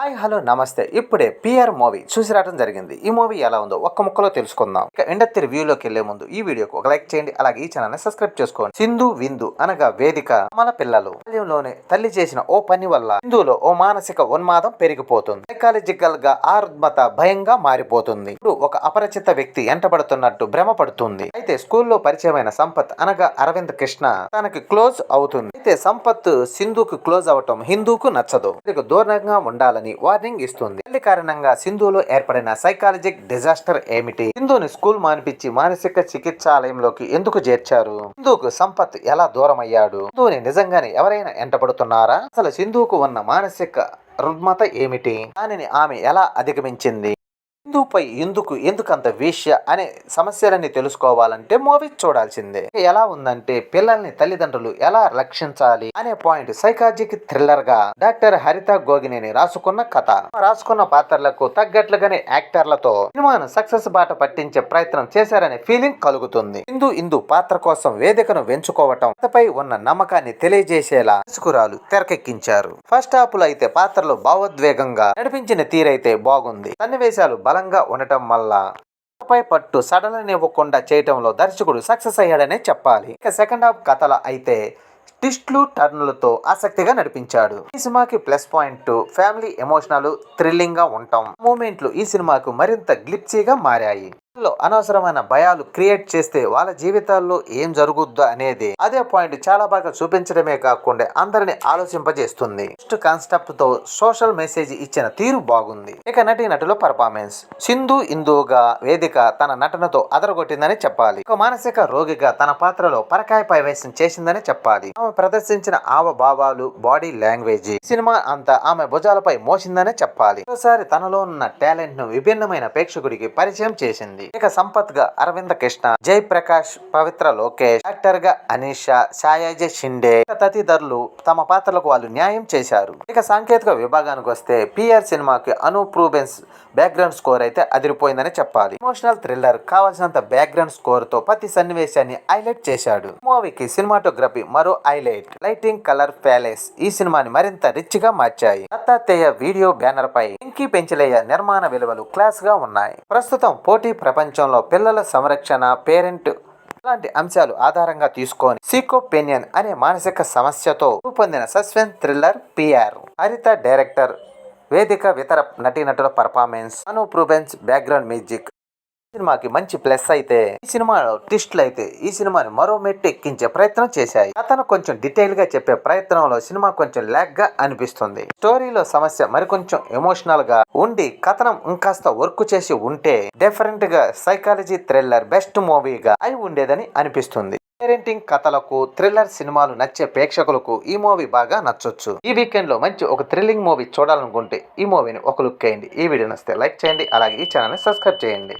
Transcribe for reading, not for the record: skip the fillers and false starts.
Hi hello నమస్తే. ఇప్పుడే PR movie చూసి రావడం జరిగింది. ఈ మూవీ ఎలా ఉందో ఒక్క ముక్కలో తెలుసుకుందాం. ఇక ఇండస్ట్రీ రివ్యూలోకి వెళ్లే ముందు ఈ వీడియోకి ఒక లైక్ చేయండి. అలాగే ఈ ఛానల్ ని సబ్స్క్రైబ్ చేసుకోండి. సింధు విందు అనగా వేదిక మన పిల్లలు బాల్యంలోనే తల్లి చేసిన ఓ పని వల్ల సింధులో ఓ మానసిక ఉన్మాదం పెరిగిపోతుంది. సైకాలజికల్ గా ఆ రుగ్మత భయంగా మారిపోతుంది. ఇప్పుడు ఒక అపరిచిత వ్యక్తి ఎంటబడుతున్నట్టు భ్రమ పడుతుంది. అయితే స్కూల్లో పరిచయమైన సంపత్ అనగా అరవింద్ కృష్ణ తనకి క్లోజ్ అవుతుంది. అయితే సంపత్ సింధుకు క్లోజ్ అవటం హిందూకు నచ్చదు. దూరంగా ఉండాలని వార్నింగ్ ఇస్తుంది. పెళ్లి కారణంగా సింధులో ఏర్పడిన సైకాలజిక్ డిజాస్టర్ ఏమిటి? సింధుని స్కూల్ మానిపించి మానసిక చికిత్సాలయంలోకి ఎందుకు చేర్చారు? సింధుకు సంపత్ ఎలా దూరం అయ్యాడు? సింధుని నిజంగానే ఎవరైనా ఎంటబడుతున్నారా? అసలు సింధుకు ఉన్న మానసిక రుగ్మత ఏమిటి? దానిని ఆమె ఎలా అధిగమించింది? సింధుపై ఎందుకంత వేశ్య అనే సమస్యలన్నీ తెలుసుకోవాలంటే మూవీ చూడాల్సిందే. ఎలా ఉందంటే పిల్లల్ని తల్లిదండ్రులు ఎలా రక్షించాలి అనే పాయింట్ సైకాలజిక్ థ్రిల్లర్ గా డాక్టర్ హరిత గోగినేని రాసుకున్న కథ. రాసుకున్న పాత్రలకు తగ్గట్లుగానే యాక్టర్లతో సినిమాను సక్సెస్ బాట పట్టించే ప్రయత్నం చేశారనే ఫీలింగ్ కలుగుతుంది. ఇందు పాత్ర కోసం వేదికను వెంచుకోవటం కథపై ఉన్న నమ్మకాన్ని తెలియజేసేలా దర్శకురాలు తెరకెక్కించారు. ఫస్ట్ హాఫ్ లో అయితే పాత్రలు భావోద్వేగంగా నడిపించిన తీరైతే బాగుంది. సన్నివేశాలు బలంగా ఉండటం వల్ల పై పట్టు సడలనివ్వకుండా చేయటంలో దర్శకుడు సక్సెస్ అయ్యాడనే చెప్పాలి. ఇక సెకండ్ హాఫ్ కథల అయితే ట్విస్ట్లు టర్నులతో ఆసక్తిగా నడిపించాడు. ఈ సినిమాకి plus point family emotional thrilling గా ఉంటాం. మూమెంట్లు ఈ సినిమాకు మరింత గ్లిప్సీగా మారాయి. అనవసరమైన భయాలు క్రియేట్ చేస్తే వాళ్ళ జీవితాల్లో ఏం జరుగుద్దో అనేది అదే పాయింట్ చాలా బాగా చూపించడమే కాకుండా అందరిని ఆలోచింపజేస్తుంది. ఫస్ట్ కాన్సెప్ట్ తో సోషల్ మెసేజ్ ఇచ్చిన తీరు బాగుంది. ఇక నటుల పర్ఫార్మెన్స్ ఇందుగా వేదిక తన నటనతో అదరగొట్టిందని చెప్పాలి. ఒక మానసిక రోగిగా తన పాత్రలో పరకాయ పైవేశం చేసిందని చెప్పాలి. ఆమె ప్రదర్శించిన భావాలు బాడీ లాంగ్వేజ్ సినిమా అంతా ఆమె భుజాలపై మోసిందనే చెప్పాలి. ఒకసారి తనలో ఉన్న టాలెంట్ ను విభిన్నమైన ప్రేక్షకుడికి పరిచయం చేసింది. ఇక సంపత్ గా అరవింద కృష్ణ, జయప్రకాష్, పవిత్ర లోకేష్, యాక్టర్ గా అనీషా, సాయాజీ షిండే తదితరులు తమ పాత్రలకు వాళ్ళు న్యాయం చేశారు. ఇక సాంకేతిక విభాగానికి వస్తే పిఆర్ సినిమాకి అనూప్ రూబెన్స్ బ్యాక్గ్రౌండ్ స్కోర్ అయితే అదిరిపోయిందని చెప్పాలి. ఎమోషనల్ థ్రిల్లర్ కావాల్సినంత బ్యాక్గ్రౌండ్ స్కోర్ తో ప్రతి సన్నివేశాన్ని హైలైట్ చేశాడు. మూవీకి సినిమాటోగ్రఫీ మరో హైలైట్. లైటింగ్, కలర్ ప్యాలెస్ ఈ సినిమాని మరింత రిచ్ గా మార్చాయి. దత్తాత్రేయ వీడియో బ్యానర్ పై వెంకీ పెంచలయ్య నిర్మాణ విలువలు క్లాస్ గా ఉన్నాయి. ప్రస్తుతం పోటీ ప్రపంచంలో పిల్లల సంరక్షణ, పేరెంట్ లాంటి అంశాలు ఆధారంగా తీసుకొని సీకోపెనియన్ అనే మానసిక సమస్యతో రూపొందిన suspense thriller PR. Haritha director, Vedhika ఇతర నటీనటుల performance, Anup Rubens background music సినిమాకి మంచి ప్లస్ అయితే ఈ సినిమాలో ట్విస్ట్లు అయితే ఈ సినిమాని మరో మెట్టు ఎక్కించే ప్రయత్నం చేశాయి. కథను కొంచెం డీటెయిల్ గా చెప్పే ప్రయత్నంలో సినిమా కొంచెం ల్యాగ్ గా అనిపిస్తుంది. స్టోరీలో సమస్య మరికొంచెం ఎమోషనల్ గా ఉండి కథనం ఇంకాస్త వర్క్ చేసి ఉంటే డిఫరెంట్ గా సైకాలజీ థ్రిల్లర్ బెస్ట్ మూవీగా అయి ఉండేదని అనిపిస్తుంది. పేరెంటింగ్ కథలకు థ్రిల్లర్ సినిమాలు నచ్చే ప్రేక్షకులకు ఈ మూవీ బాగా నచ్చొచ్చు. ఈ వీకెండ్ లో మంచి ఒక థ్రిల్లింగ్ మూవీ చూడాలనుకుంటే ఈ మూవీని ఒక లుక్ వేయండి. ఈ వీడియో నచ్చితే లైక్ చేయండి. అలాగే ఈ ఛానల్ ని సబ్స్క్రైబ్ చేయండి.